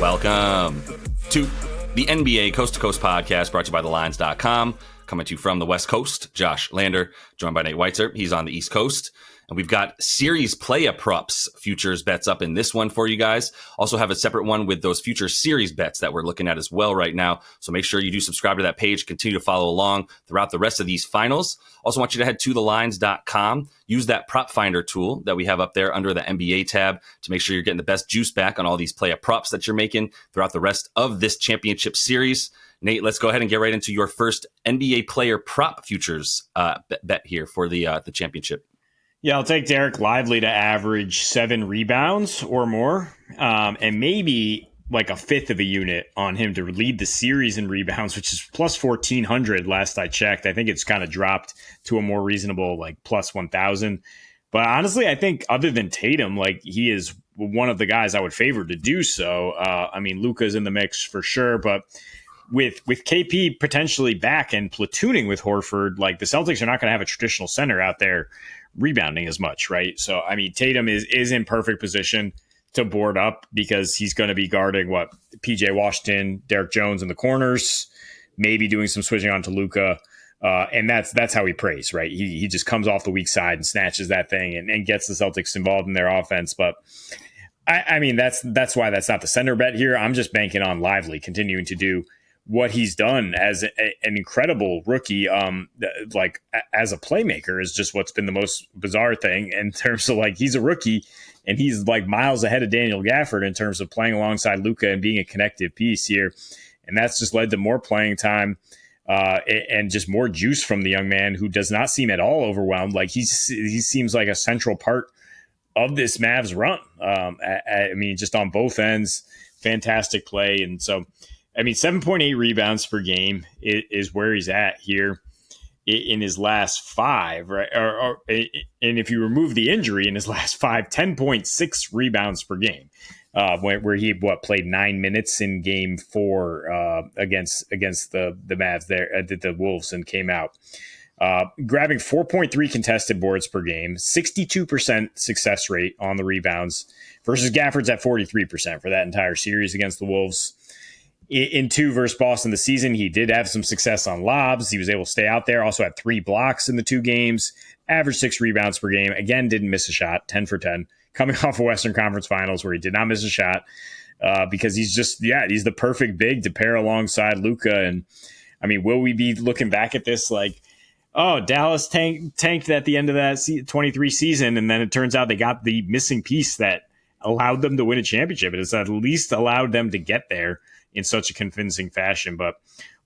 Welcome to the NBA Coast to Coast podcast brought to you by thelines.com. Coming to you from the West Coast, Josh Lander, joined by Nate Weitzer. He's on the East Coast. And we've got series play-up props futures bets up in this one for you guys. Also have a separate one with those future series bets that we're looking at as well right now. So make sure you do subscribe to that page. Continue to follow along throughout the rest of these finals. Also want you to head to thelines.com. Use that prop finder tool that we have up there under the NBA tab to make sure you're getting the best juice back on all these play-up props that you're making throughout the rest of this championship series. Nate, let's go ahead and get right into your first NBA player prop futures bet here for the championship. Yeah, I'll take Derek Lively to average 7 rebounds or more, and maybe like a fifth of a unit on him to lead the series in rebounds, which is plus 1,400 last I checked. I think it's kind of dropped to a more reasonable like plus 1,000. But honestly, I think other than Tatum, like he is one of the guys I would favor to do so. I mean, Luka's in the mix for sure, but with KP potentially back and platooning with Horford, like the Celtics are not going to have a traditional center out there rebounding as much, right? So, I mean, Tatum is in perfect position to board up because he's going to be guarding PJ Washington, Derek Jones in the corners, maybe doing some switching onto Luka. And that's how he plays, right? He just comes off the weak side and snatches that thing and gets the Celtics involved in their offense. But I mean, that's why that's not the center bet here. I'm just banking on Lively continuing to do what he's done as an incredible rookie, like as a playmaker is just what's been the most bizarre thing in terms of like he's a rookie and he's like miles ahead of Daniel Gafford in terms of playing alongside Luka and being a connective piece here. And that's just led to more playing time and just more juice from the young man who does not seem at all overwhelmed. Like he seems like a central part of this Mavs run. I mean, just on both ends, fantastic play. And so, I mean, 7.8 rebounds per game is where he's at here in his last 5, right? And if you remove the injury in his last 5, 10.6 rebounds per game, where he played 9 minutes in Game 4 against the Mavs there, the Wolves, and came out grabbing 4.3 contested boards per game, 62% success rate on the rebounds versus Gafford's at 43% for that entire series against the Wolves. In 2 versus Boston this season, he did have some success on lobs. He was able to stay out there. Also had 3 blocks in the 2 games. Averaged 6 rebounds per game. Again, didn't miss a shot. 10 for 10. Coming off of Western Conference Finals where he did not miss a shot because he's the perfect big to pair alongside Luka. And I mean, will we be looking back at this like, oh, Dallas tanked at the end of that 23 season, and then it turns out they got the missing piece that allowed them to win a championship. It has at least allowed them to get there in such a convincing fashion. But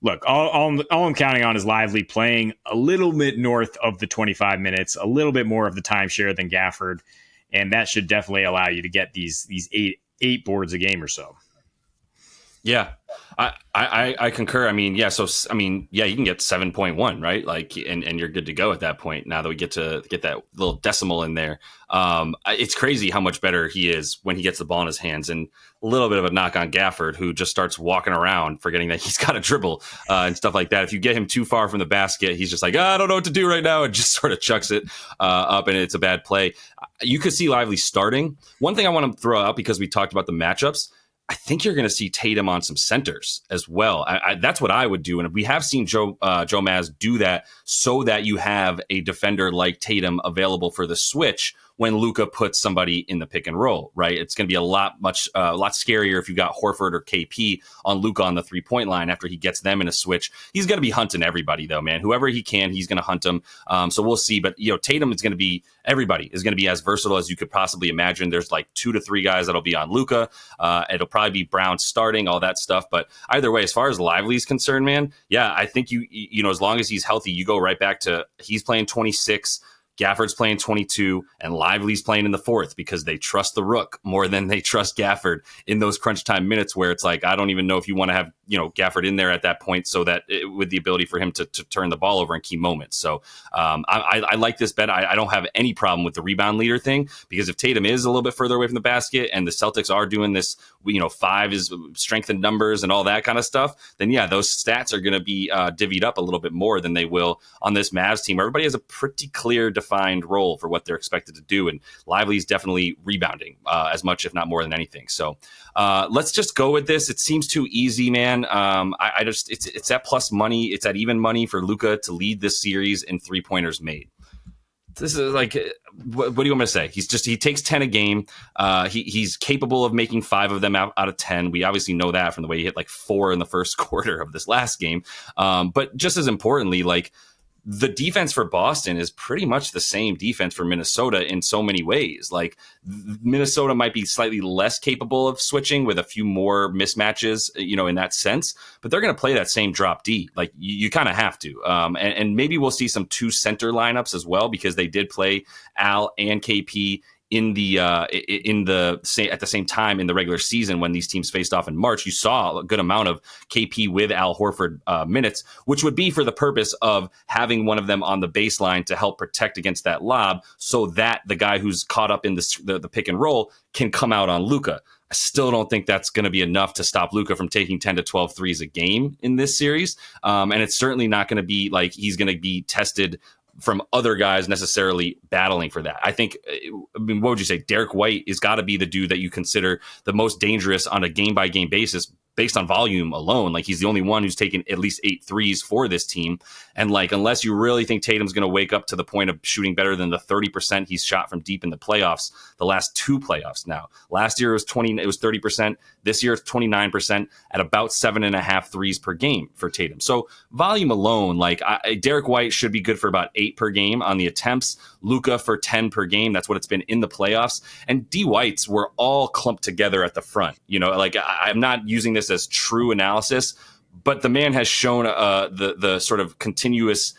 look, all I'm counting on is Lively playing a little bit north of the 25 minutes, a little bit more of the timeshare than Gafford, and that should definitely allow you to get these eight boards a game or so. Yeah, I concur. I mean, yeah. So, I mean, yeah, you can get 7.1, right? Like, and you're good to go at that point. Now that we get to get that little decimal in there, it's crazy how much better he is when he gets the ball in his hands. And a little bit of a knock on Gafford, who just starts walking around, forgetting that he's got a dribble and stuff like that. If you get him too far from the basket, he's just like, I don't know what to do right now, and just sort of chucks it up, and it's a bad play. You could see Lively starting. One thing I want to throw out, because we talked about the matchups, I think you're going to see Tatum on some centers as well. That's what I would do. And we have seen Joe Maz do that so that you have a defender like Tatum available for the switch when Luka puts somebody in the pick and roll, right? It's going to be a lot scarier if you got Horford or KP on Luka on the 3-point line after he gets them in a switch. He's going to be hunting everybody though, man. Whoever he can, he's going to hunt them. So we'll see. But, Tatum is going to be, everybody is going to be as versatile as you could possibly imagine. There's like 2 to 3 guys that'll be on Luka. It'll probably be Brown starting, all that stuff. But either way, as far as Lively's concerned, man, yeah, I think you as long as he's healthy, you go right back to he's playing 26. Gafford's playing 22, and Lively's playing in the 4th because they trust the rook more than they trust Gafford in those crunch time minutes where it's like, I don't even know if you want to have Gafford in there at that point, so that with the ability for him to turn the ball over in key moments. So I like this bet. I don't have any problem with the rebound leader thing, because if Tatum is a little bit further away from the basket and the Celtics are doing this, 5 is strength in numbers and all that kind of stuff, then yeah, those stats are going to be divvied up a little bit more than they will on this Mavs team, where everybody has a pretty clear defined role for what they're expected to do. And Lively's definitely rebounding as much, if not more than anything. So let's just go with this. It seems too easy, man. It's at plus money. It's at even money for Luka to lead this series in 3-pointers made. This is like, what do you want me to say? He takes 10 a game. He's capable of making 5 of them out of 10. We obviously know that from the way he hit like 4 in the first quarter of this last game. But just as importantly, like, the defense for Boston is pretty much the same defense for Minnesota in so many ways. Like, Minnesota might be slightly less capable of switching with a few more mismatches, in that sense, but they're going to play that same drop D. Like, you kind of have to. And maybe we'll see some 2 center lineups as well, because they did play Al and KP at the same time in the regular season when these teams faced off in March. You saw a good amount of KP with Al Horford minutes, which would be for the purpose of having one of them on the baseline to help protect against that lob, so that the guy who's caught up in the pick and roll can come out on Luka. I still don't think that's going to be enough to stop Luka from taking 10 to 12 threes a game in this series. And it's certainly not going to be like he's going to be tested from other guys necessarily battling for that. I think, what would you say? Derek White has got to be the dude that you consider the most dangerous on a game-by-game basis based on volume alone. Like, he's the only one who's taken at least 8 threes for this team. And like, unless you really think Tatum's going to wake up to the point of shooting better than the 30% he's shot from deep in the playoffs, the last 2 playoffs now. Last year it was 30%. This year it's 29% at about 7.5 threes per game for Tatum. So volume alone, like, Derek White should be good for about 8 per game on the attempts. Luka for 10 per game. That's what it's been in the playoffs. And D Whites were all clumped together at the front. Like, I'm not using this as true analysis, but the man has shown the sort of continuous,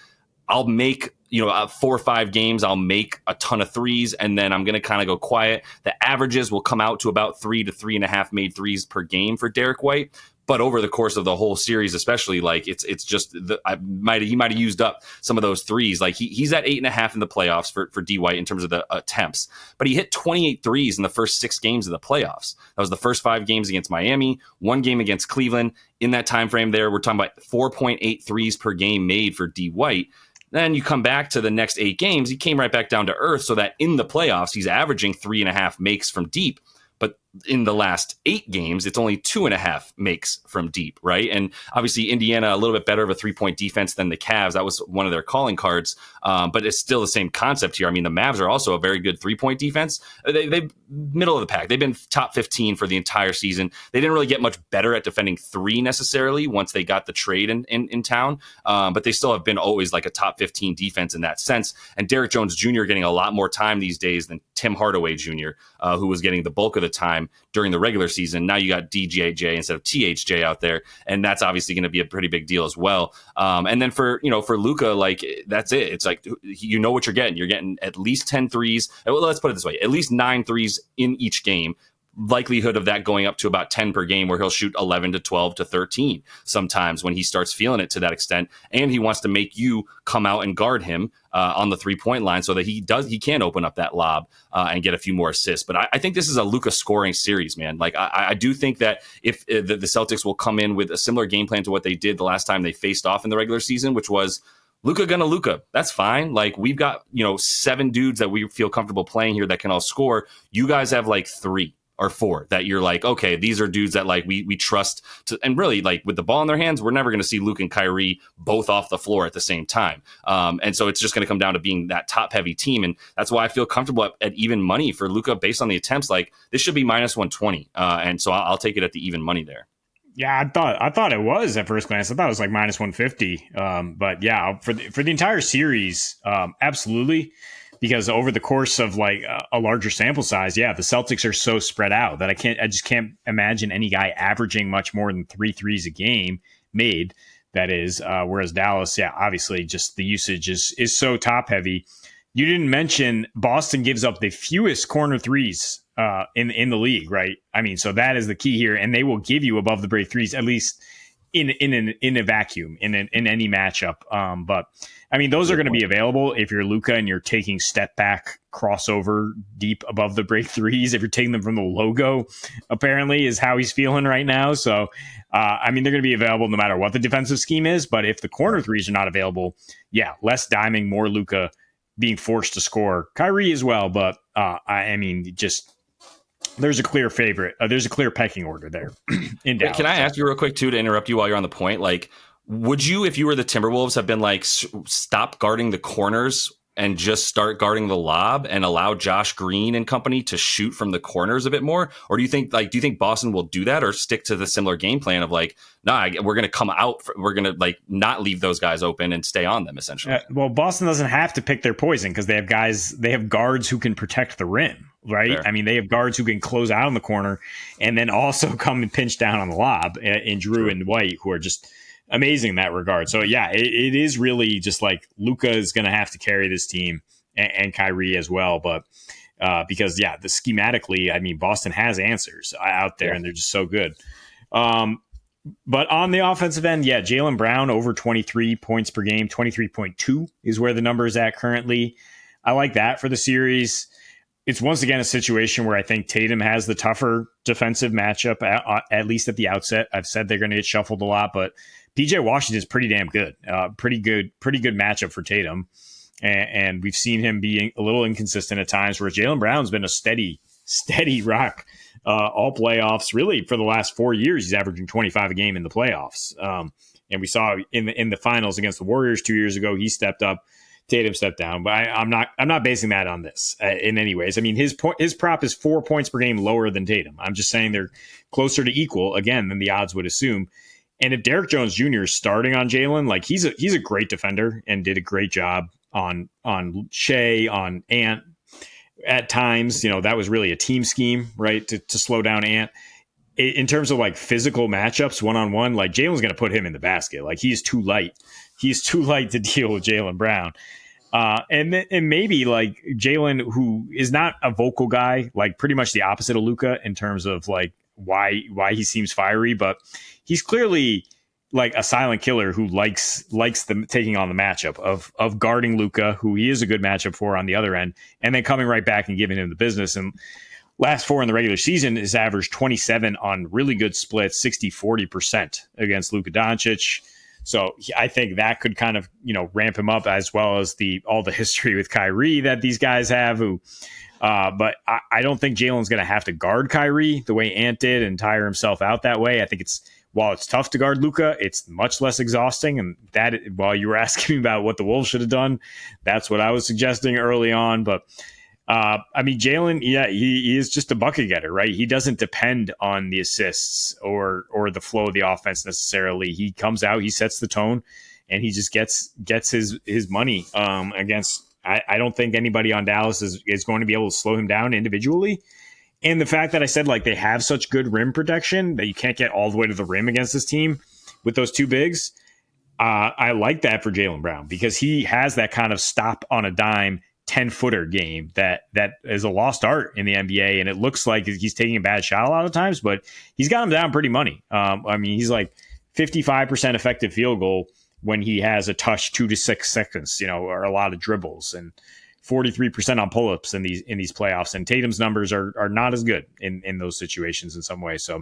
I'll make 4 or 5 games, I'll make a ton of threes, and then I'm going to kind of go quiet. The averages will come out to about 3 to 3.5 made threes per game for Derek White. But over the course of the whole series, especially, like, it's just he might have used up some of those threes. Like, he's at 8.5 in the playoffs for D White in terms of the attempts, but he hit 28 threes in the first 6 games of the playoffs. That was the first 5 games against Miami, 1 game against Cleveland. In that time frame there, we're talking about 4.8 threes per game made for D White. Then you come back to the next 8 games, he came right back down to earth, so that in the playoffs he's averaging 3.5 makes from deep. But in the last 8 games, it's only 2.5 makes from deep, right? And obviously Indiana, a little bit better of a 3-point defense than the Cavs. That was one of their calling cards, but it's still the same concept here. I mean, the Mavs are also a very good 3-point defense. They middle of the pack. They've been top 15 for the entire season. They didn't really get much better at defending 3 necessarily once they got the trade in town, but they still have been always like a top 15 defense in that sense. And Derek Jones Jr. getting a lot more time these days than Tim Hardaway Jr., who was getting the bulk of the time during the regular season. Now you got DJJ instead of THJ out there, and that's obviously going to be a pretty big deal as well. And then for Luka, like, that's it. It's like, what you're getting. You're getting at least 10 threes. Well, let's put it this way: at least 9 threes in each game. Likelihood of that going up to about 10 per game, where he'll shoot 11 to 12 to 13 sometimes when he starts feeling it to that extent. And he wants to make you come out and guard him on the 3-point line so that he can open up that lob and get a few more assists. But I think this is a Luka scoring series, man. Like, I do think that if the Celtics will come in with a similar game plan to what they did the last time they faced off in the regular season, which was Luka gonna Luka. That's fine. Like, we've got 7 dudes that we feel comfortable playing here that can all score. You guys have like 3 or 4 that you're like, okay, these are dudes that like we trust to, and really, like, with the ball in their hands, we're never going to see Luke and Kyrie both off the floor at the same time. And so it's just going to come down to being that top heavy team. And that's why I feel comfortable at even money for Luka based on the attempts. Like, this should be minus 120. And so I'll take it at the even money there. Yeah, I thought it was at first glance. I thought it was like minus 150. But yeah, for the entire series, absolutely. Because over the course of like a larger sample size, yeah, the Celtics are so spread out that I just can't imagine any guy averaging much more than 3 threes a game made. That is, whereas Dallas, yeah, obviously just the usage is so top heavy. You didn't mention Boston gives up the fewest corner threes in the league, right? I mean, so that is the key here, and they will give you above the break threes at least in a vacuum in any matchup. But I mean, those are going to be available if you're Luka and you're taking step back crossover deep above the break threes. If you're taking them from the logo, apparently is how he's feeling right now. So I mean, they're going to be available no matter what the defensive scheme is. But if the corner threes are not available, yeah, less diming, more Luka being forced to score. Kyrie as well, but I mean, just there's a clear favorite. There's a clear pecking order there in Dallas. Can I ask you real quick too to interrupt you while you're on the point? Like, would you, if you were the Timberwolves, have been like, stop guarding the corners and just start guarding the lob and allow Josh Green and company to shoot from the corners a bit more? Or do you think Boston will do that or stick to the similar game plan of like, nah, we're going to come out, we're going to like not leave those guys open and stay on them essentially? Well, Boston doesn't have to pick their poison because they have guards who can protect the rim, right? Fair. I mean, they have guards who can close out in the corner and then also come and pinch down on the lob in Drew and White, who are just amazing in that regard. So yeah, it is really just like Luka is going to have to carry this team and Kyrie as well. But because the schematically, I mean, Boston has answers out there and they're just so good. But on the offensive end, Jaylen Brown over 23 points per game, 23.2 is where the number is at currently. I like that for the series. It's once again a situation where I think Tatum has the tougher defensive matchup, at least at the outset. I've said they're going to get shuffled a lot, but PJ Washington is pretty damn good. Pretty good matchup for Tatum. And we've seen him being a little inconsistent at times, whereas Jaylen Brown's been a steady rock all playoffs. Really, for the last 4 years, he's averaging 25 a game in the playoffs. And we saw in the finals against the Warriors 2 years ago, he stepped up. Tatum stepped down, but I'm not basing that on this in any ways. I mean, his prop is 4 points per game lower than Tatum. I'm just saying they're closer to equal again than the odds would assume. And if Derrick Jones Jr. is starting on Jaylen, like he's a great defender and did a great job on Shea, on Ant at times. You know, that was really a team scheme, right, to slow down Ant. In terms of like physical matchups, one-on-one, like Jaylen's going to put him in the basket. Like he's too light. He's too light to deal with Jaylen Brown. And maybe like Jaylen, who is not a vocal guy, like pretty much the opposite of Luka in terms of like why he seems fiery, but he's clearly like a silent killer who likes the taking on the matchup of guarding Luka, who he is a good matchup for on the other end, and then coming right back and giving him the business. And last four in the regular season is averaged 27 on really good splits, 60-40% against Luka Doncic. So I think that could kind of, ramp him up, as well as all the history with Kyrie that these guys have. But I don't think Jaylen's going to have to guard Kyrie the way Ant did and tire himself out that way. I think while it's tough to guard Luka, it's much less exhausting. And that, while you were asking me about what the Wolves should have done, that's what I was suggesting early on. But I mean, Jaylen, he is just a bucket getter, right? He doesn't depend on the assists or the flow of the offense necessarily. He comes out, he sets the tone, and he just gets his money against. I don't think anybody on Dallas is going to be able to slow him down individually. And the fact that I said like they have such good rim protection that you can't get all the way to the rim against this team with those two bigs, I like that for Jaylen Brown, because he has that kind of stop on a dime 10-footer game that is a lost art in the NBA, and it looks like he's taking a bad shot a lot of times, but he's got him down pretty money. I mean, he's like 55% effective field goal when he has a touch 2 to 6 seconds, or a lot of dribbles, and 43% on pull-ups in these playoffs. And Tatum's numbers are not as good in those situations in some ways. So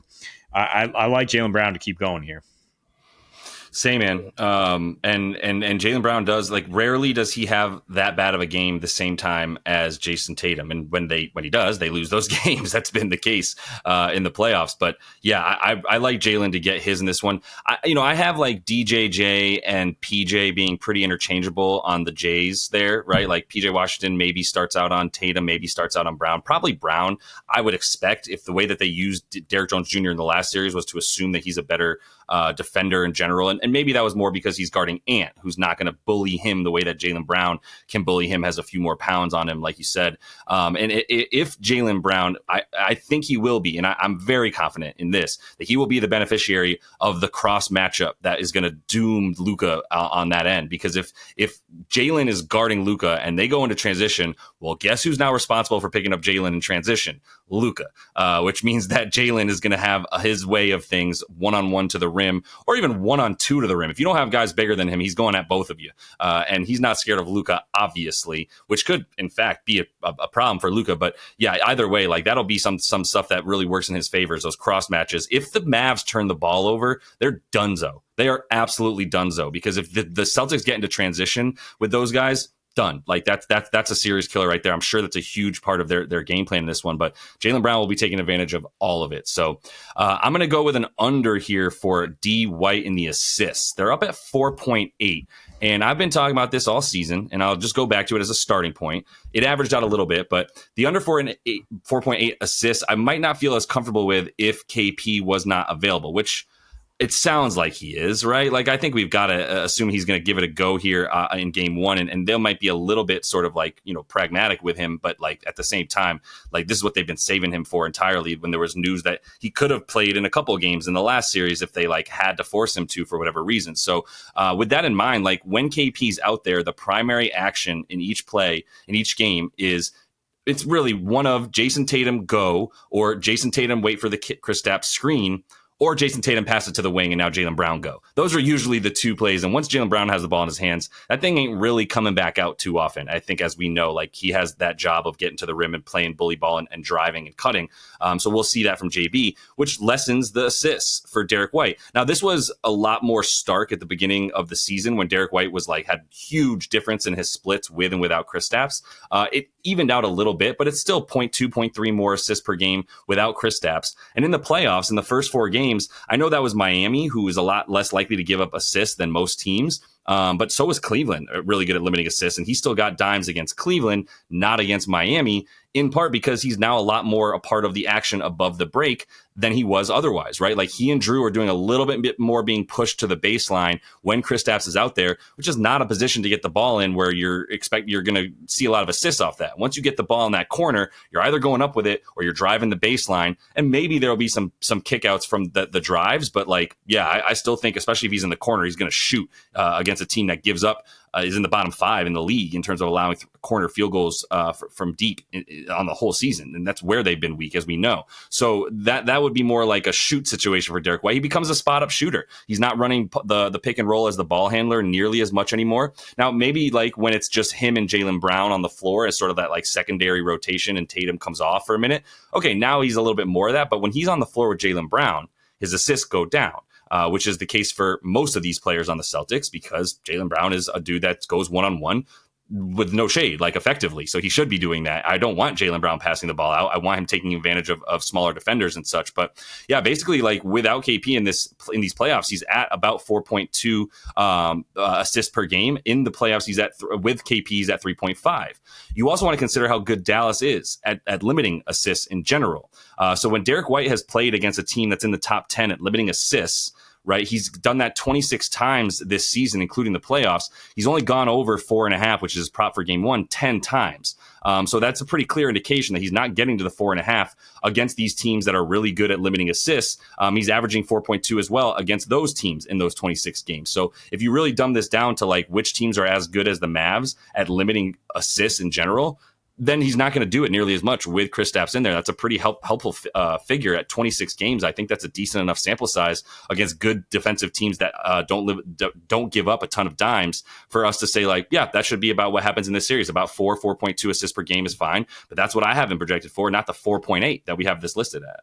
I like Jaylen Brown to keep going here. Same, man. And Jaylen Brown does, like, rarely does he have that bad of a game the same time as Jason Tatum. And when he does, they lose those games. That's been the case in the playoffs. But yeah, I like Jaylen to get his in this one. I have like DJJ and PJ being pretty interchangeable on the Jays there, right? Like PJ Washington maybe starts out on Tatum, maybe starts out on Brown. Probably Brown, I would expect, if the way that they used Derrick Jones Jr. in the last series was to assume that he's a better defender in general. And And maybe that was more because he's guarding Ant, who's not going to bully him the way that Jaylen Brown can bully him, has a few more pounds on him, like you said. If Jaylen Brown, I think he will be, and I'm very confident in this, that he will be the beneficiary of the cross matchup that is going to doom Luka on that end. Because if Jaylen is guarding Luka and they go into transition, well, guess who's now responsible for picking up Jaylen in transition? Luka, which means that Jaylen is going to have his way of things, one-on-one to the rim, or even one-on-two to the rim. If you don't have guys bigger than him, he's going at both of you. And he's not scared of Luka, obviously, which could, in fact, be a problem for Luka. But yeah, either way, like that'll be some stuff that really works in his favor, those cross matches. If the Mavs turn the ball over, they're donezo. They are absolutely donezo, because if the Celtics get into transition with those guys, done. Like that's a serious killer right there. I'm sure that's a huge part of their game plan in this one, but Jaylen Brown will be taking advantage of all of it. So I'm going to go with an under here for D White in the assists. They're up at 4.8. And I've been talking about this all season, and I'll just go back to it as a starting point. It averaged out a little bit, but the under 4.8 assists, I might not feel as comfortable with if KP was not available, which it sounds like he is, right? Like, I think we've got to assume he's going to give it a go here in game one. And they might be a little bit sort of like, pragmatic with him. But like at the same time, like this is what they've been saving him for entirely, when there was news that he could have played in a couple of games in the last series if they like had to force him to for whatever reason. So with that in mind, like when KP's out there, the primary action in each play, in each game is, it's really one of Jason Tatum go, or Jason Tatum wait for the Kristaps screen, or Jason Tatum pass it to the wing and now Jaylen Brown go. Those are usually the two plays. And once Jaylen Brown has the ball in his hands, that thing ain't really coming back out too often. I think, as we know, like he has that job of getting to the rim and playing bully ball and driving and cutting. So we'll see that from JB, which lessens the assists for Derek White. Now, this was a lot more stark at the beginning of the season when Derek White was like, had huge difference in his splits with and without Kristaps. It evened out a little bit, but it's still 0.2, 0.3 more assists per game without Kristaps. And in the playoffs, in the first 4 games, I know that was Miami, who is a lot less likely to give up assists than most teams. But so was Cleveland, really good at limiting assists. And he still got dimes against Cleveland, not against Miami, in part because he's now a lot more a part of the action above the break than he was otherwise, right? Like he and Drew are doing a little bit more being pushed to the baseline when Kristaps is out there, which is not a position to get the ball in where you're going to see a lot of assists off that. Once you get the ball in that corner, you're either going up with it or you're driving the baseline, and maybe there'll be some kickouts from the drives. But like, yeah, I still think, especially if he's in the corner, he's going to shoot against a team that gives up, is in the bottom 5 in the league in terms of allowing corner field goals from deep on the whole season. And that's where they've been weak, as we know. So that would be more like a shoot situation for Derek White. He becomes a spot up shooter. He's not running the pick and roll as the ball handler nearly as much anymore. Now, maybe like when it's just him and Jaylen Brown on the floor as sort of that like secondary rotation and Tatum comes off for a minute. Okay, now he's a little bit more of that. But when he's on the floor with Jaylen Brown, his assists go down. Which is the case for most of these players on the Celtics, because Jaylen Brown is a dude that goes one-on-one with no shade, like effectively. So he should be doing that. I don't want Jaylen Brown passing the ball out. I want him taking advantage of smaller defenders and such. But yeah, basically like without KP in these playoffs, he's at about 4.2 assists per game. In the playoffs, he's with KP, he's at 3.5. You also want to consider how good Dallas is at limiting assists in general. So when Derek White has played against a team that's in the top 10 at limiting assists, right, he's done that 26 times this season, including the playoffs. He's only gone over 4.5, which is his prop for game one, 10 times. So that's a pretty clear indication that he's not getting to the 4.5 against these teams that are really good at limiting assists. He's averaging 4.2 as well against those teams in those 26 games. So if you really dumb this down to like which teams are as good as the Mavs at limiting assists in general, then he's not going to do it nearly as much with Kristaps in there. That's a pretty helpful figure at 26 games. I think that's a decent enough sample size against good defensive teams that don't give up a ton of dimes for us to say like, yeah, that should be about what happens in this series. About 4.2 assists per game is fine, but that's what I have him projected for, not the 4.8 that we have this listed at.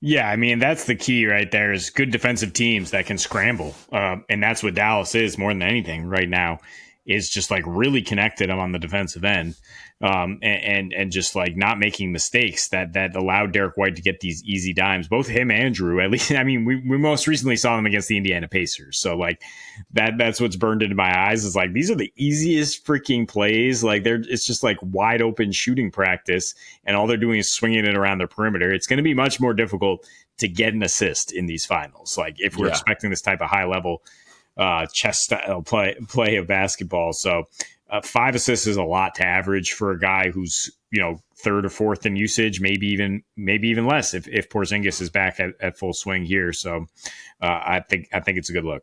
Yeah, I mean, that's the key right there, is good defensive teams that can scramble. And that's what Dallas is more than anything right now, is just like really connected on the defensive end. And just like not making mistakes that allowed Derek White to get these easy dimes, both him and Drew. At least, I mean, we most recently saw them against the Indiana Pacers. So like that's what's burned into my eyes, is like, these are the easiest freaking plays. Like it's just like wide open shooting practice, and all they're doing is swinging it around the perimeter. It's going to be much more difficult to get an assist in these finals. Like if we're expecting this type of high level chess style play of basketball. So 5 assists is a lot to average for a guy who's, third or fourth in usage, maybe even less if Porzingis is back at full swing here. So I think it's a good look.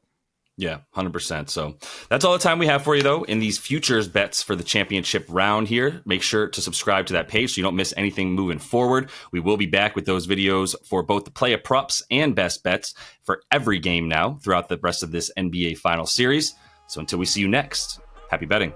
Yeah, 100%. So that's all the time we have for you, though, in these futures bets for the championship round here. Make sure to subscribe to that page so you don't miss anything moving forward. We will be back with those videos for both the player props and best bets for every game now throughout the rest of this NBA final series. So until we see you next, happy betting.